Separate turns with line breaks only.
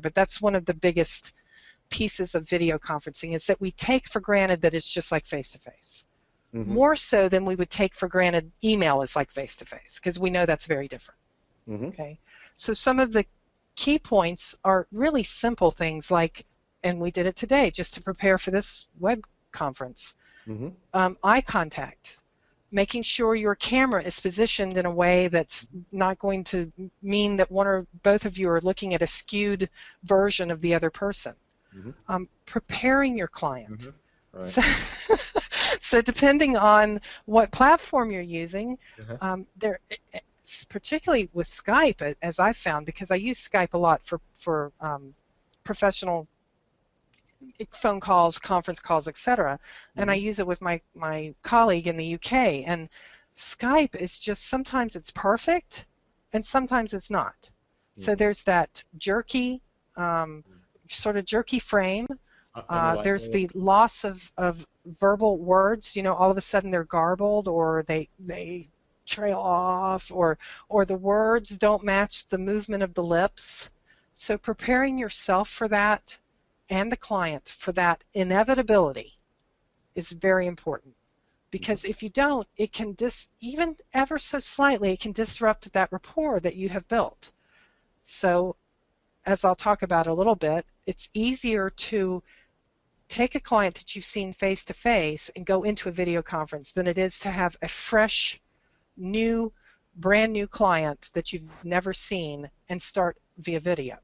but that's one of the biggest pieces of video conferencing, is that we take for granted that it's just like face-to-face.
Mm-hmm.
More so than we would take for granted email is like face-to-face, because we know that's very different.
Mm-hmm.
Okay, so some of the key points are really simple things like, and we did it today just to prepare for this web conference,
Mm-hmm.
Eye contact, making sure your camera is positioned in a way that's not going to mean that one or both of you are looking at a skewed version of the other person.
Mm-hmm.
Preparing your client.
Mm-hmm. Right.
So depending on what platform you're using, particularly with Skype, as I've found, because I use Skype a lot for professional phone calls, conference calls, etc. And I use it with my colleague in the UK. And Skype is just, sometimes it's perfect, and sometimes it's not. So there's that jerky, sort of jerky frame. There's the loss of verbal words. You know, all of a sudden they're garbled, or they trail off, or the words don't match the movement of the lips. So preparing yourself for that, and the client for that inevitability, is very important. Because if you don't, it can even ever so slightly, it can disrupt that rapport that you have built. So, as I'll talk about a little bit, it's easier to take a client that you've seen face-to-face and go into a video conference than it is to have a fresh, brand new client that you've never seen and start via video.